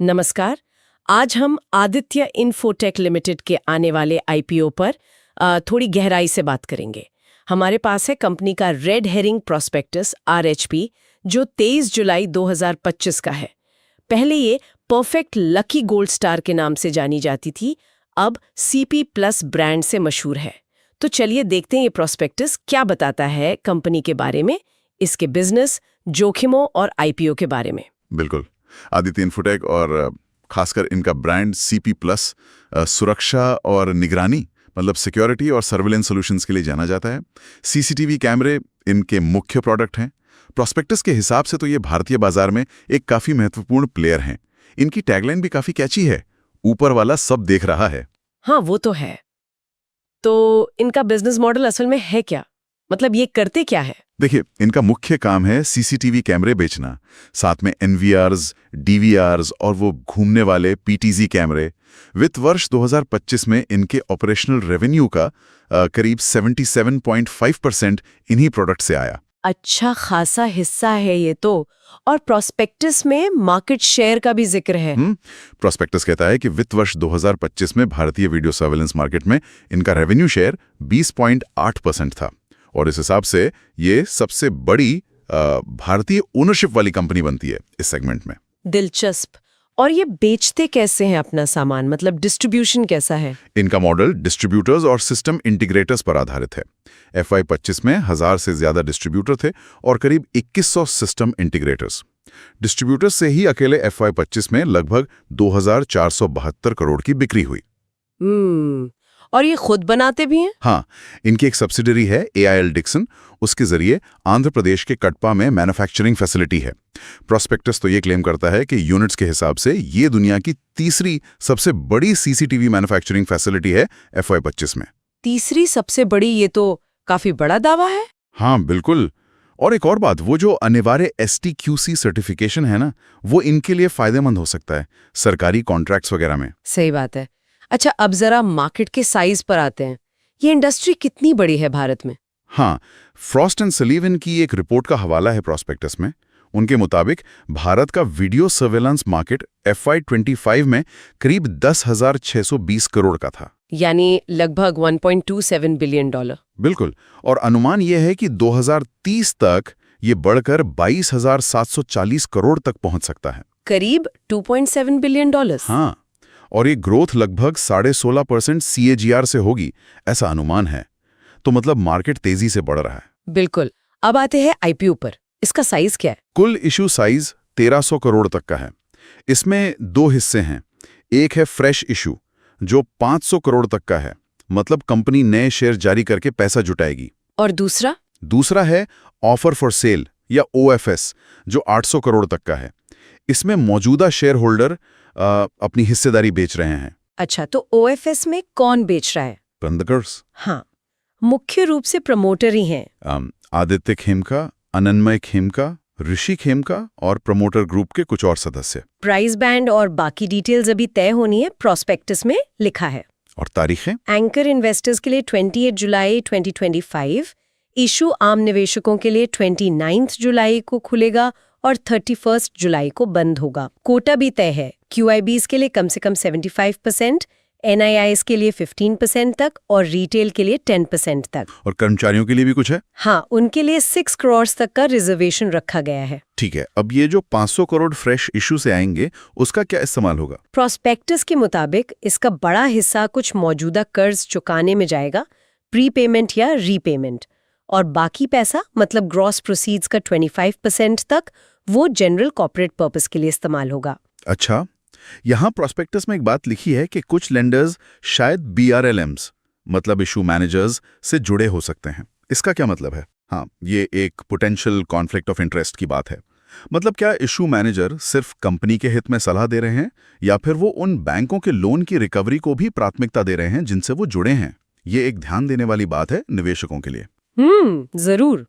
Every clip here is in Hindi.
नमस्कार। आज हम आदित्य इन्फोटेक लिमिटेड के आने वाले आईपीओ पर थोड़ी गहराई से बात करेंगे। हमारे पास है कंपनी का रेड हेरिंग प्रोस्पेक्टस RHP जो 23 जुलाई 2025 का है। पहले ये परफेक्ट लकी गोल्ड स्टार के नाम से जानी जाती थी, अब CP+ ब्रांड से मशहूर है। तो चलिए देखते हैं ये प्रोस्पेक्टस क्या बताता है कंपनी के बारे में, इसके बिजनेस, जोखिमों और आईपीओ के बारे में। बिल्कुल। आदित्य इन्फोटेक और खासकर इनका ब्रांड CP+ सुरक्षा और निगरानी मतलब सिक्योरिटी और सर्विलेंस सॉल्यूशंस के लिए जाना जाता है। CCTV कैमरे इनके मुख्य प्रोडक्ट हैं। प्रोस्पेक्टस के हिसाब से तो ये भारतीय बाजार में एक काफी महत्वपूर्ण प्लेयर हैं। इनकी टैगलाइन भी काफी कैची है, ऊपर वाला सब देख रहा है। हाँ, वो तो है। तो इनका बिजनेस मॉडल असल में है क्या? मतलब ये करते क्या है? देखिए, इनका मुख्य काम है CCTV कैमरे बेचना, साथ में NVRs, DVRs और वो घूमने वाले PTZ कैमरे। वित्त वर्ष 2025 में इनके ऑपरेशनल रेवेन्यू का करीब 77.5% इन्हीं प्रोडक्ट से आया। अच्छा खासा हिस्सा है ये तो। और प्रोस्पेक्टस में मार्केट शेयर का भी जिक्र है। प्रोस्पेक्टस कहता है कि वित्त वर्ष 2025 में भारतीय वीडियो सर्वेलेंस मार्केट में इनका रेवेन्यू शेयर 20.8% था और इस हिसाब से ये सबसे बड़ी भारतीय ओनरशिप वाली कंपनी बनती है इस सेगमेंट में। दिलचस्प। और ये बेचते कैसे हैं अपना सामान, मतलब डिस्ट्रीब्यूशन कैसा है? इनका मॉडल डिस्ट्रीब्यूटर्स और सिस्टम इंटीग्रेटर्स पर आधारित है। FY25 में 1000 से ज्यादा डिस्ट्रीब्यूटर थे और करीब 2100 सिस्टम इंटीग्रेटर्स। डिस्ट्रीब्यूटर्स से ही अकेले FY25 में लगभग 2472 करोड़ की बिक्री हुई। और ये खुद बनाते भी हैं? हाँ, इनकी एक सब्सिडरी है AIL डिक्सन, उसके जरिए आंध्र प्रदेश के कटपा में मैन्युफैक्चरिंग फैसिलिटी है। प्रोस्पेक्टस तो ये क्लेम करता है कि यूनिट्स के हिसाब से ये दुनिया की तीसरी सबसे बड़ी CCTV मैन्युफैक्चरिंग फैसिलिटी है FY25 में। तीसरी सबसे बड़ी, ये तो काफी बड़ा दावा है। हाँ बिल्कुल। और एक और बात, वो जो अनिवार्य STQC सर्टिफिकेशन है ना, वो इनके लिए फायदेमंद हो सकता है सरकारी कॉन्ट्रैक्ट्स वगैरह में। सही बात है। अच्छा, अब जरा मार्केट के साइज पर आते हैं। ये इंडस्ट्री कितनी बड़ी है भारत में? हाँ, फ्रॉस्ट एंड सलीवन की एक रिपोर्ट का हवाला है प्रोस्पेक्टस में। उनके मुताबिक भारत का वीडियो सर्वेलेंस मार्केट FY25 में करीब 10,620 करोड़ का था, यानी लगभग $1.27 बिलियन। बिल्कुल। और अनुमान यह है कि 2030 तक ये बढ़कर 22,740 करोड़ तक पहुंच सकता है। करीब $2.7 बिलियन। हाँ, और ये ग्रोथ लगभग 16.5% CAGR से होगी, ऐसा अनुमान है। तो मतलब मार्केट तेजी से बढ़ रहा है। बिल्कुल। अब आते हैं आईपीओ पर। इसका साइज क्या है? कुल इशू साइज 1300 करोड़ तक का है। इसमें दो हिस्से हैं। एक है फ्रेश इशू जो 500 करोड़ तक का है, मतलब कंपनी नए शेयर जारी करके पैसा जुटाएगी। और दूसरा है ऑफर फॉर सेल या OFS जो 800 करोड़ तक का है। इसमें मौजूदा शेयर होल्डर अपनी हिस्सेदारी बेच रहे हैं। अच्छा, तो OFS में कौन बेच रहा है? प्रबंधकर्स। हाँ, मुख्य रूप से प्रमोटर ही हैं। आदित्य खेमका, अनन्मय खेमका, ऋषि खेमका और प्रमोटर ग्रुप के कुछ और सदस्य। प्राइस बैंड और बाकी डिटेल्स अभी तय होनी है, प्रोस्पेक्टस में लिखा है। और तारीखें? एंकर इन्वेस्टर्स के लिए 28 जुलाई 2025, इशू आम निवेशकों के लिए 29 जुलाई को खुलेगा और 31 जुलाई को बंद होगा। कोटा भी तय है। QIBs के लिए कम से कम 75%, NIIs के लिए 15% तक और रिटेल के लिए 10% तक। और कर्मचारियों के लिए भी कुछ है? हाँ, उनके लिए 6 करोड़ तक का रिजर्वेशन रखा गया है। ठीक है, अब ये जो 500 करोड़ फ्रेश इशू से आएंगे, उसका क्या इस्तेमाल होगा? प्रोस्पेक्टस के मुताबिक इसका बड़ा हिस्सा कुछ मौजूदा कर्ज चुकाने में जाएगा, प्रीपेमेंट या रीपेमेंट, और बाकी पैसा मतलब ग्रॉस प्रोसीड्स का 25% तक वो जनरल कॉर्पोरेट पर्पस के लिए इस्तेमाल होगा। अच्छा, यहाँ प्रोस्पेक्टस में एक बात लिखी है कि कुछ लेंडर्स शायद BRLMs मतलब इशू मैनेजर्स से जुड़े हो सकते हैं। इसका क्या मतलब है? हाँ, ये एक पोटेंशियल कॉन्फ्लिक्ट ऑफ इंटरेस्ट की बात है। मतलब क्या इशू मैनेजर सिर्फ कंपनी के हित में सलाह दे रहे हैं या फिर वो उन बैंकों के लोन की रिकवरी को भी प्राथमिकता दे रहे हैं जिनसे वो जुड़े हैं? ये एक ध्यान देने वाली बात है निवेशकों के लिए। जरूर।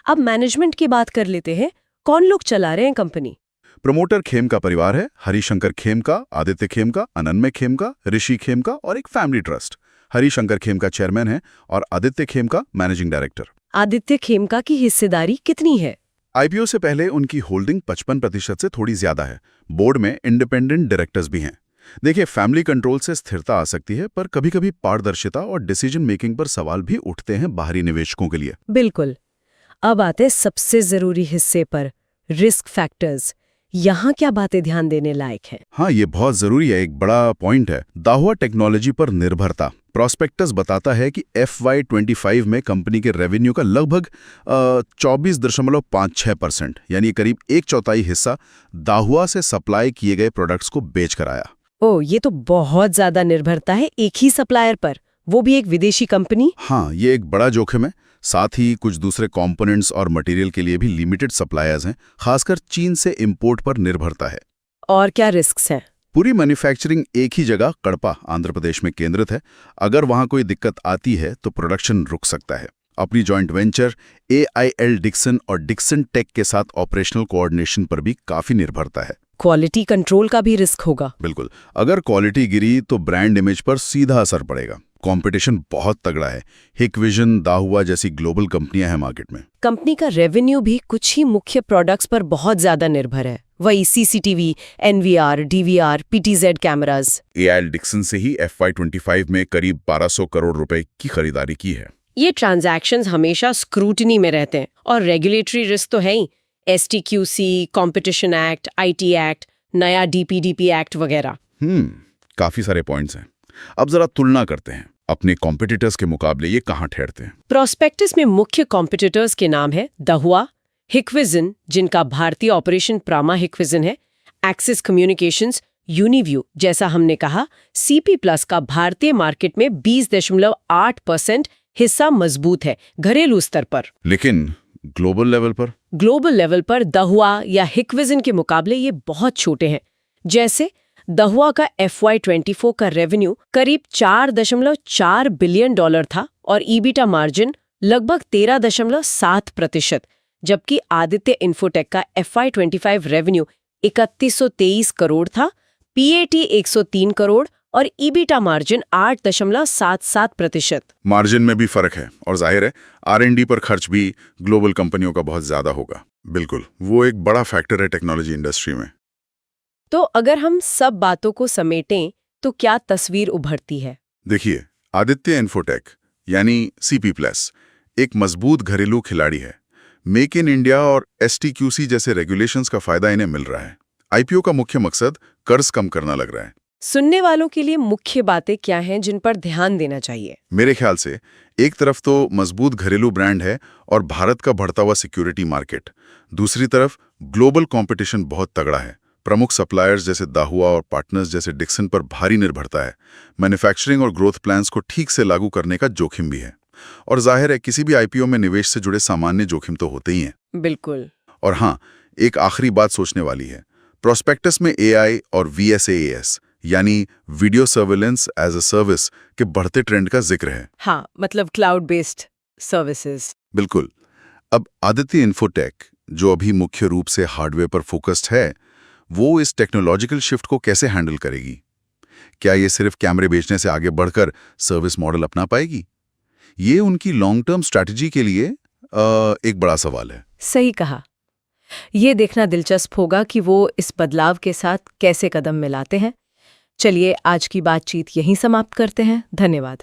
अब मैनेजमेंट की बात कर लेते हैं। कौन लोग चला रहे हैं कंपनी? प्रमोटर खेमका परिवार है, हरिशंकर खेमका, आदित्य खेमका, अनन्मय खेमका, ऋषि खेमका और एक family trust. Harishankar Khemka chairman है और आदित्य खेमका मैनेजिंग डायरेक्टर। आदित्य खेमका की हिस्सेदारी कितनी है? आईपीओ से पहले उनकी होल्डिंग 55% से थोड़ी ज्यादा है। बोर्ड में इंडिपेंडेंट डायरेक्टर्स भी हैं। देखिए, फैमिली कंट्रोल से स्थिरता आ सकती है, पर कभी-कभी पारदर्शिता और डिसीजन मेकिंग पर सवाल भी उठते हैं बाहरी निवेशकों के लिए। बिल्कुल। अब आते सबसे जरूरी हिस्से पर, रिस्क फैक्टर्स। यहाँ क्या बातें ध्यान देने लायक हैं? हाँ, ये बहुत जरूरी है, एक बड़ा पॉइंट है। दाहुआ टेक्नोलॉजी पर निर्भरता। प्रॉस्पेक्टस बताता है कि FY25 में कंपनी के रेवेन्यू का लगभग 24.56%, यानी करीब 1/4 हिस्सा दाहुआ से सप्लाई किए गए प्रोडक्ट्स को बेच कर आया। ओ, ये तो बहुत ज्यादा निर्भरता है एक ही सप्लायर पर, वो भी एक विदेशी कंपनी। हाँ, ये एक बड़ा जोखिम है। साथ ही कुछ दूसरे कंपोनेंट्स और मटेरियल के लिए भी लिमिटेड सप्लायर्स हैं, खासकर चीन से इंपोर्ट पर निर्भरता है। और क्या रिस्क्स हैं? पूरी मैन्युफैक्चरिंग एक ही जगह कड़पा, आंध्र प्रदेश में केंद्रित है। अगर वहां कोई दिक्कत आती है तो प्रोडक्शन रुक सकता है। अपनी जॉइंट वेंचर AIL डिक्सन और डिक्सन टेक के साथ ऑपरेशनल कोऑर्डिनेशन पर भी काफी निर्भरता है। क्वालिटी कंट्रोल का भी रिस्क होगा। बिल्कुल, अगर क्वालिटी गिरी तो ब्रांड इमेज पर सीधा असर पड़ेगा। कंपटीशन बहुत तगड़ा है। हिकविजन, दाहुआ जैसी ग्लोबल कंपनियां हैं मार्केट में। कंपनी का रेवेन्यू भी कुछ ही मुख्य प्रोडक्ट्स पर बहुत ज्यादा निर्भर है, वही CCTV, NVR, DVR, PTZ cameras. AIL Dixon से ही FY25 में करीब 1200 करोड़ रुपए की खरीदारी की है। ये ट्रांजैक्शंस हमेशा स्क्रूटनी में रहते हैं, और रेगुलेटरी रिस्क तो है ही। STQC, competition act, IT act, नया DPDP एक्ट वगैरह। काफी सारे पॉइंट्स हैं। अब जरा तुलना करते हैं, अपने कॉम्पिटिटर्स के मुकाबले ये कहाँ ठहरते हैं। प्रोस्पेक्टस में मुख्य कॉम्पिटिटर्स के नाम है दाहुआ, हिकविजन, जिनका भारतीय ऑपरेशन प्रामा हिकविजन है, एक्सिस कम्युनिकेशंस, यूनिव्यू, जैसा हमने कहा, CP+ का भारतीय मार्केट में 20.8% हिस्सा मजबूत है घरेलू स्तर पर। लेकिन ग्लोबल लेवल पर दाहुआ या हिकविजन के मुकाबले ये बहुत छोटे हैं। जैसे दाहुआ का FY24 का रेवेन्यू करीब $4.4 बिलियन था और EBITDA मार्जिन लगभग 13.7%, जबकि आदित्य इन्फोटेक का FY25 रेवेन्यू 3123 करोड़ था, PAT 103 करोड़ और EBITDA मार्जिन 8.77%। मार्जिन में भी फर्क है, और जाहिर है R&D पर खर्च भी ग्लोबल कंपनियों का बहुत ज्यादा होगा। बिल्कुल, वो एक बड़ा फैक्टर है टेक्नोलॉजी इंडस्ट्री में। तो अगर हम सब बातों को समेटें तो क्या तस्वीर उभरती है? देखिए, आदित्य इन्फोटेक यानी CP+ एक मजबूत घरेलू खिलाड़ी है। मेक इन इंडिया और STQC जैसे रेगुलेशंस का फायदा इन्हें मिल रहा है। IPO का मुख्य मकसद कर्ज कम करना लग रहा है। सुनने वालों के लिए मुख्य बातें क्या हैं जिन पर ध्यान देना चाहिए? मेरे ख्याल से एक तरफ तो मजबूत घरेलू ब्रांड है और भारत का बढ़ता हुआ सिक्योरिटी मार्केट, दूसरी तरफ ग्लोबल कंपटीशन बहुत तगड़ा है। प्रमुख सप्लायर्स जैसे दाहुआ और पार्टनर्स जैसे डिक्सन पर भारी निर्भरता है। मैन्युफैक्चरिंग और ग्रोथ प्लान्स को ठीक से लागू करने का जोखिम भी है। और जाहिर है किसी भी IPO में निवेश से जुड़े सामान्य जोखिम तो होते ही हैं। बिल्कुल। और हाँ, एक आखिरी बात सोचने वाली है। प्रोस्पेक्टस में AI और VSaaS यानी video surveillance as a service के बढ़ते ट्रेंड का जिक्र है। हाँ, मतलब क्लाउड बेस्ड सर्विसेज। बिल्कुल। अब आदित्य इन्फोटेक, जो अभी मुख्य रूप से हार्डवेयर पर फोकस्ड है, वो इस टेक्नोलॉजिकल शिफ्ट को कैसे हैंडल करेगी? क्या ये सिर्फ कैमरे बेचने से आगे बढ़कर सर्विस मॉडल अपना पाएगी? ये उनकी लॉन्ग टर्म स्ट्रैटेजी के लिए एक बड़ा सवाल है। सही कहा। ये देखना दिलचस्प होगा कि वो इस बदलाव के साथ कैसे कदम मिलाते हैं। चलिए, आज की बातचीत यहीं समाप्त करते हैं। धन्यवाद।